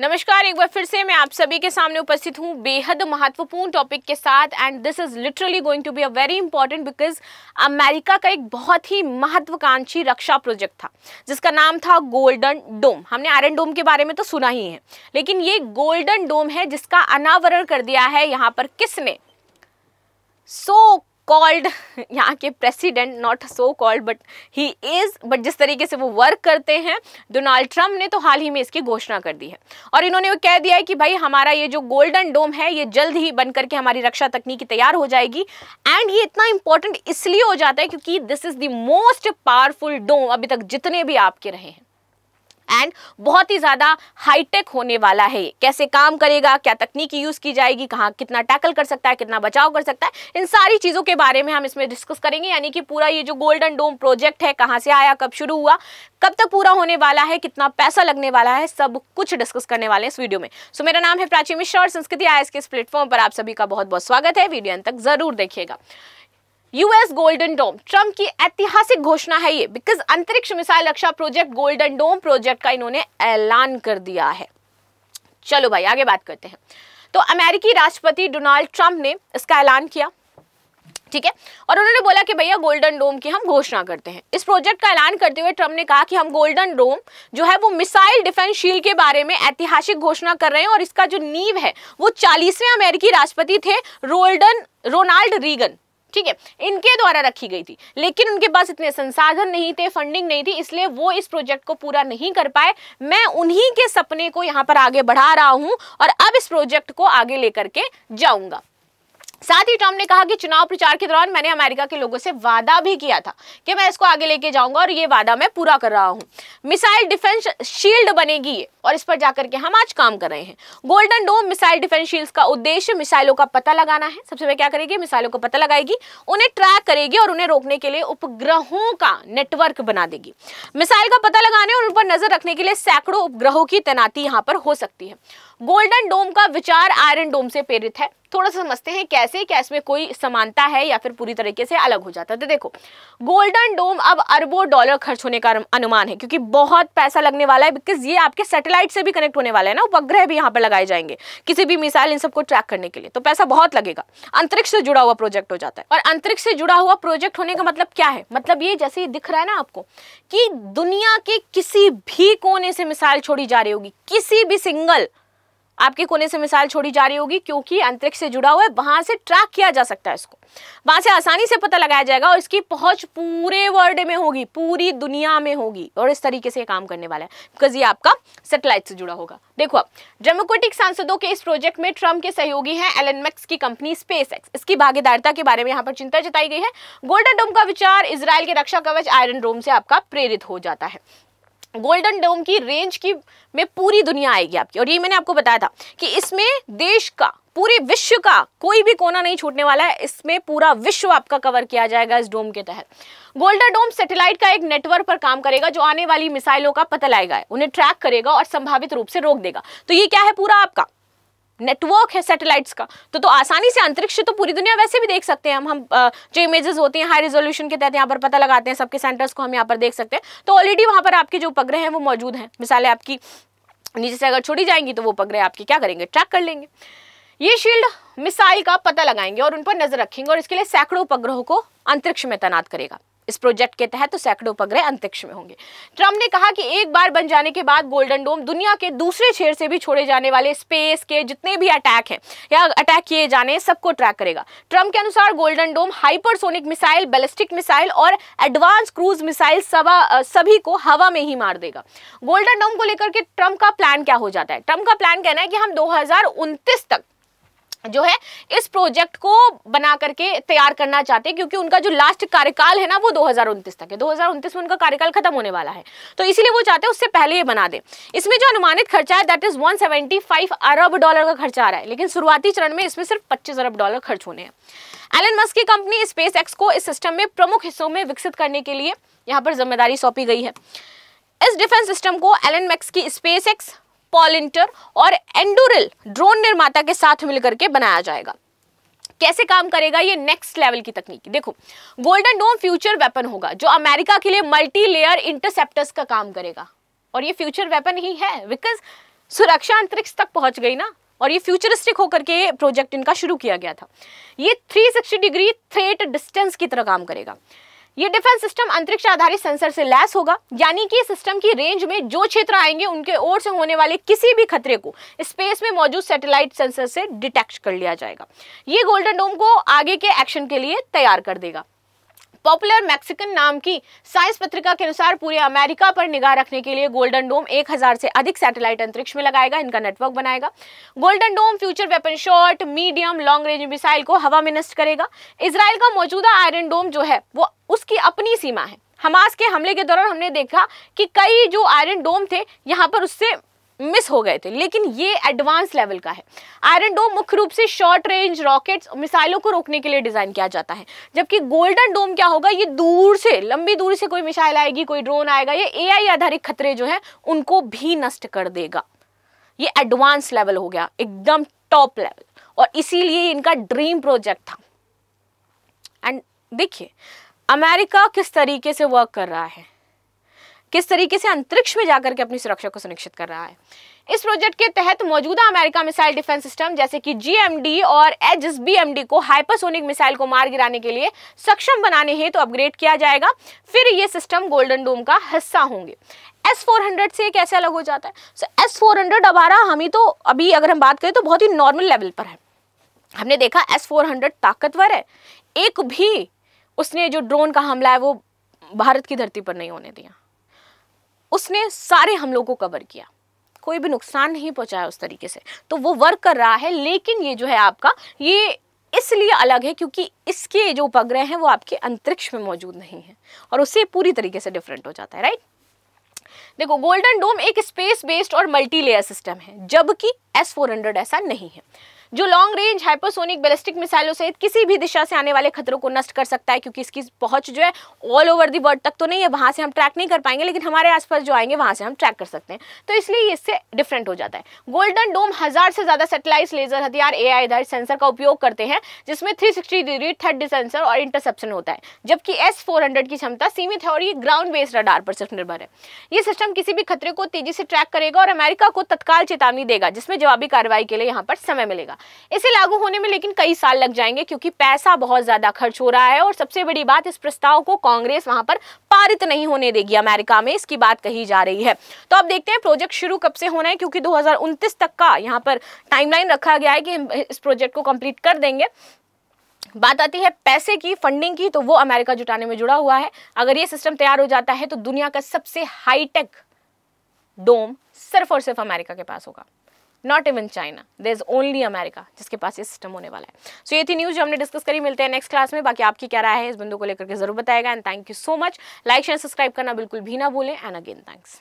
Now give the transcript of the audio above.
नमस्कार, एक बार फिर से मैं आप सभी के सामने उपस्थित हूँ बेहद महत्वपूर्ण टॉपिक के साथ and this is literally going to be a very important because America का एक बहुत ही महत्वाकांक्षी रक्षा प्रोजेक्ट था जिसका नाम था गोल्डन डोम। हमने आयरन डोम के बारे में तो सुना ही है, लेकिन ये गोल्डन डोम है जिसका अनावरण कर दिया है यहाँ पर किसने? सो कॉल्ड यहाँ के president, not so called but he is, but जिस तरीके से वो वर्क करते हैं डोनाल्ड ट्रंप ने तो हाल ही में इसकी घोषणा कर दी है और इन्होंने वो कह दिया है कि भाई हमारा ये जो गोल्डन डोम है ये जल्द ही बन करके हमारी रक्षा तकनीकी तैयार हो जाएगी। एंड ये इतना इंपॉर्टेंट इसलिए हो जाता है क्योंकि this is the most powerful dome अभी तक जितने भी आपके रहे हैं एंड बहुत ही ज़्यादा हाईटेक होने वाला है। कैसे काम करेगा, क्या तकनीक यूज़ की जाएगी, कहाँ कितना टैकल कर सकता है, कितना बचाव कर सकता है, इन सारी चीज़ों के बारे में हम इसमें डिस्कस करेंगे। यानी कि पूरा ये जो गोल्डन डोम प्रोजेक्ट है कहाँ से आया, कब शुरू हुआ, कब तक पूरा होने वाला है, कितना पैसा लगने वाला है, सब कुछ डिस्कस करने वाले हैं इस वीडियो में। सो मेरा नाम है प्राची मिश्रा और संस्कृति आईएएस के इस प्लेटफॉर्म पर आप सभी का बहुत बहुत स्वागत है। वीडियो अंत तक जरूर देखिएगा। यूएस गोल्डन डोम, ट्रंप की ऐतिहासिक घोषणा है ये बिकॉज अंतरिक्ष मिसाइल रक्षा प्रोजेक्ट गोल्डन डोम प्रोजेक्ट का इन्होंने ऐलान कर दिया है। चलो भाई आगे बात करते हैं। तो अमेरिकी राष्ट्रपति डोनाल्ड ट्रंप ने इसका ऐलान किया, ठीक है, और उन्होंने बोला कि भैया गोल्डन डोम की हम घोषणा करते हैं। इस प्रोजेक्ट का ऐलान करते हुए ट्रंप ने कहा कि हम गोल्डन डोम जो है वो मिसाइल डिफेंस शील्ड के बारे में ऐतिहासिक घोषणा कर रहे हैं और इसका जो नींव है वो 40वें अमेरिकी राष्ट्रपति थे रोनाल्ड रीगन, ठीक है, इनके द्वारा रखी गई थी। लेकिन उनके पास इतने संसाधन नहीं थे, फंडिंग नहीं थी, इसलिए वो इस प्रोजेक्ट को पूरा नहीं कर पाए। मैं उन्हीं के सपने को यहाँ पर आगे बढ़ा रहा हूँ और अब इस प्रोजेक्ट को आगे लेकर के जाऊंगा। साथ ही ट्रंप ने कहा कि चुनाव प्रचार के दौरान मैंने अमेरिका के लोगों से वादा भी किया था कि मैं इसको आगे लेके जाऊंगा और ये वादा मैं पूरा कर रहा हूं। मिसाइल डिफेंस शील्ड बनेगी ये और इस पर जाकर के हम आज काम कर रहे हैं। Golden dome missile defence shield का उद्देश्य मिसाइलों का पता लगाना है। सबसे पहले क्या करेगी? मिसाइलों को पता लगाएगी, उन्हें ट्रैक करेगी और उन्हें रोकने के लिए उपग्रहों का नेटवर्क बना देगी। मिसाइल का पता लगाने और उन पर नजर रखने के लिए सैकड़ों उपग्रहों की तैनाती यहाँ पर हो सकती है। गोल्डन डोम का विचार आयरन डोम से प्रेरित है। थोड़ा सा समझते हैं कैसे, क्या इसमें कोई समानता है या फिर पूरी तरीके से अलग हो जाता है। तो देखो, गोल्डन डोम अब अरबों डॉलर खर्च होने का अनुमान है क्योंकि बहुत पैसा लगने वाला है बिकॉज ये आपके सैटेलाइट से भी कनेक्ट होने वाला है ना, उपग्रह भी यहाँ पर लगाए जाएंगे किसी भी मिसाइल इन सबको ट्रैक करने के लिए, तो पैसा बहुत लगेगा। अंतरिक्ष से जुड़ा हुआ प्रोजेक्ट हो जाता है और अंतरिक्ष से जुड़ा हुआ प्रोजेक्ट होने का मतलब क्या है? मतलब ये जैसे दिख रहा है ना आपको कि दुनिया के किसी भी कोने से मिसाइल छोड़ी जा रही होगी, किसी भी सिंगल आपके कोने से मिसाइल छोड़ी जा रही होगी क्योंकि अंतरिक्ष से जुड़ा हुआ है, वहां से ट्रैक किया जा सकता है इसको, वहां से आसानी से पता लगाया जाएगा और इसकी पहुंच पूरे वर्ल्ड में होगी, पूरी दुनिया में होगी और इस तरीके से काम करने वाला है बिकॉज ये आपका सैटेलाइट से जुड़ा होगा। देखो अब डेमोक्रेटिक सांसदों के इस प्रोजेक्ट में ट्रंप के सहयोगी हैं एलन मस्क की कंपनी स्पेसएक्स। इसकी भागीदारिता के बारे में यहाँ पर चिंता जताई गई है। गोल्डन डोम का विचार इजराइल के रक्षा कवच आयरन डोम से आपका प्रेरित हो जाता है। गोल्डन डोम की रेंज की में पूरी दुनिया आएगी आपकी और ये मैंने आपको बताया था कि इसमें देश का, पूरे विश्व का कोई भी कोना नहीं छूटने वाला है। इसमें पूरा विश्व आपका कवर किया जाएगा इस डोम के तहत। गोल्डन डोम सैटेलाइट का एक नेटवर्क पर काम करेगा जो आने वाली मिसाइलों का पता लगाएगा, उन्हें ट्रैक करेगा और संभावित रूप से रोक देगा। तो ये क्या है? पूरा आपका नेटवर्क है सैटेलाइट्स का। तो आसानी से अंतरिक्ष से तो पूरी दुनिया वैसे भी देख सकते हैं हम जो इमेजेस होती हैं हाई रेजोल्यूशन के तहत यहाँ पर पता लगाते हैं, सबके सेंटर्स को हम यहाँ पर देख सकते हैं। तो ऑलरेडी वहाँ पर आपके जो उपग्रह हैं वो मौजूद हैं। मिसाइलें आपकी नीचे से अगर छोड़ी जाएंगी तो वो उपग्रह आपके क्या करेंगे? ट्रैक कर लेंगे। ये शील्ड मिसाइल का पता लगाएंगे और उन पर नजर रखेंगे और इसके लिए सैकड़ों उपग्रहों को अंतरिक्ष में तैनात करेगा। इस प्रोजेक्ट के तहत तो सैकड़ों उपग्रह अंतरिक्ष में होंगे। ट्रंप ने कहा कि एक बार बन जाने के बाद गोल्डन डोम दुनिया के दूसरे छोर से भी छोड़े जाने वाले स्पेस के जितने भी अटैक हैं या अटैक किए जाने सबको ट्रैक करेगा। ट्रंप के अनुसार गोल्डन डोम हाइपरसोनिक मिसाइल, बैलिस्टिक मिसाइल और एडवांस क्रूज मिसाइल सभी को हवा में ही मार देगा। गोल्डन डोम को लेकर के ट्रंप का प्लान क्या हो जाता है? ट्रंप का प्लान कहना है कि हम 2029 तक जो है इस प्रोजेक्ट को बना करके तैयार करना चाहते हैं क्योंकि उनका जो लास्ट कार्यकाल है ना वो 2029 तक है। 2029 में उनका कार्यकाल खत्म होने वाला है, तो इसीलिए वो चाहते हैं उससे पहले ये बना दें। इसमें जो अनुमानित खर्चा है दैट इज 175 अरब डॉलर का खर्चा आ रहा है, लेकिन शुरुआती चरण में इसमें सिर्फ 25 अरब डॉलर खर्च होने हैं। एलन मस्क की कंपनी स्पेसएक्स को इस सिस्टम में प्रमुख हिस्सों में विकसित करने के लिए यहाँ पर जिम्मेदारी सौंपी गई है। इस डिफेंस सिस्टम को एलन मस्क की स्पेसएक्स, पॉलिंटर और एंडुरिल ड्रोन निर्माता के साथ मिलकर के बनाया जाएगा। कैसे काम करेगा ये? नेक्स्ट लेवल की तकनीक। देखो, गोल्डन डोम फ्यूचर वेपन होगा जो अमेरिका के लिए मल्टी लेयर इंटरसेप्टर्स का काम करेगा और ये फ्यूचर वेपन ही है बिकॉज सुरक्षा अंतरिक्ष तक पहुंच गई ना, और ये फ्यूचरिस्टिक होकर के प्रोजेक्ट इनका शुरू किया गया था। ये 360 डिग्री थ्रेट डिस्टेंस की तरह काम करेगा। ये डिफेंस सिस्टम अंतरिक्ष आधारित सेंसर से लैस होगा, यानी कि सिस्टम की रेंज में जो क्षेत्र आएंगे उनके ओर से होने वाले किसी भी खतरे को स्पेस में मौजूद सैटेलाइट सेंसर से डिटेक्ट कर लिया जाएगा। ये गोल्डन डोम को आगे के एक्शन के लिए तैयार कर देगा। पॉपुलर मैक्सिकन नाम की साइंस पत्रिका के अनुसार पूरे अमेरिका पर निगाह रखने के लिए गोल्डन डोम 1000 से अधिक सैटेलाइट अंतरिक्ष में लगाएगा, इनका नेटवर्क बनाएगा। Golden dome future weapon short, medium, long range missile को हवा में नष्ट करेगा। इजराइल का मौजूदा आयरन डोम जो है वो उसकी अपनी सीमा है। हमास के हमले के दौरान हमने देखा कि कई जो आयरन डोम थे यहाँ पर उससे मिस हो गए थे, लेकिन ये एडवांस लेवल का है। आयरन डोम मुख्य रूप से शॉर्ट रेंज रॉकेट्स, मिसाइलों को रोकने के लिए डिजाइन किया जाता है, जबकि गोल्डन डोम क्या होगा, ये दूर से, लंबी दूरी से कोई मिसाइल आएगी, कोई ड्रोन आएगा, ये एआई आधारित खतरे जो है उनको भी नष्ट कर देगा। ये एडवांस लेवल हो गया, एकदम टॉप लेवल, और इसीलिए इनका ड्रीम प्रोजेक्ट था। एंड देखिए अमेरिका किस तरीके से वर्क कर रहा है, किस तरीके से अंतरिक्ष में जाकर के अपनी सुरक्षा को सुनिश्चित कर रहा है। इस प्रोजेक्ट के तहत मौजूदा अमेरिका मिसाइल डिफेंस सिस्टम जैसे कि GMD और HBMD को हाइपरसोनिक मिसाइल को मार गिराने के लिए सक्षम बनाने हेतु तो अपग्रेड किया जाएगा। फिर ये सिस्टम गोल्डन डोम का हिस्सा होंगे। S-400 से कैसे अलग हो जाता है? S-400 हम ही तो अभी अगर हम बात करें तो बहुत ही नॉर्मल लेवल पर है। हमने देखा S-400 ताकतवर है, एक भी उसने जो ड्रोन का हमला है वो भारत की धरती पर नहीं होने दिया। उसने सारे हमलों को कवर किया, कोई भी नुकसान नहीं पहुंचाया उस तरीके से, तो वो वर्क कर रहा है। लेकिन ये जो है आपका, ये इसलिए अलग है क्योंकि इसके जो उपग्रह हैं वो आपके अंतरिक्ष में मौजूद नहीं है और उससे पूरी तरीके से डिफरेंट हो जाता है, राइट। देखो गोल्डन डोम एक स्पेस बेस्ड और मल्टी लेयर सिस्टम है, जबकि S-400 ऐसा नहीं है, जो लॉन्ग रेंज हाइपरसोनिक बैलिस्टिक मिसाइलों सहित किसी भी दिशा से आने वाले खतरों को नष्ट कर सकता है, क्योंकि इसकी पहुंच जो है ऑल ओवर दी वर्ल्ड तक तो नहीं है, वहां से हम ट्रैक नहीं कर पाएंगे, लेकिन हमारे आसपास जो आएंगे वहां से हम ट्रैक कर सकते हैं, तो इसलिए इससे डिफरेंट हो जाता है। गोल्डन डोम 1000 से ज्यादा सैटेलाइट, लेजर हथियार, AI आधारित सेंसर का उपयोग करते हैं, जिसमें 360 डिग्री थर्ड सेंसर और इंटरसेप्शन होता है, जबकि S-400 की क्षमता सीमित है और ये ग्राउंड बेस्ड रडार पर सिर्फ निर्भर है। ये सिस्टम किसी भी खतरे को तेजी से ट्रैक करेगा और अमेरिका को तत्काल चेतावनी देगा, जिसमें जवाबी कार्रवाई के लिए यहाँ पर समय मिलेगा। इसे लागू होने में लेकिन कई साल लग जाएंगे, क्योंकि पैसा बहुत ज्यादा खर्च हो रहा है, और सबसे बड़ी बात, इस प्रस्ताव को कांग्रेस वहां पर पारित नहीं होने देगी अमेरिका में, इसकी बात कही जा रही है। तो अब देखते हैं प्रोजेक्ट शुरू कब से होना है, क्योंकि 2029 तक का यहाँ पर टाइमलाइन रखा गया है कि हम इस प्रोजेक्ट को कंप्लीट कर देंगे। बात आती है पैसे की, फंडिंग की, तो वो अमेरिका जुटाने में जुड़ा हुआ है। अगर ये सिस्टम तैयार हो जाता है तो दुनिया का सबसे हाईटेक डोम सिर्फ और सिर्फ अमेरिका के पास होगा, not even China, there is only America जिसके पास ये सिस्टम होने वाला है। सो ये थी न्यूज जो हमने डिस्कस करी। मिलते हैं नेक्स्ट क्लास में। बाकी आपकी क्या राय है इस बिंदु को लेकर के जरूर बताएगा। And thank you so much. Like share subscribe करना बिल्कुल भी ना भूलें। And again thanks.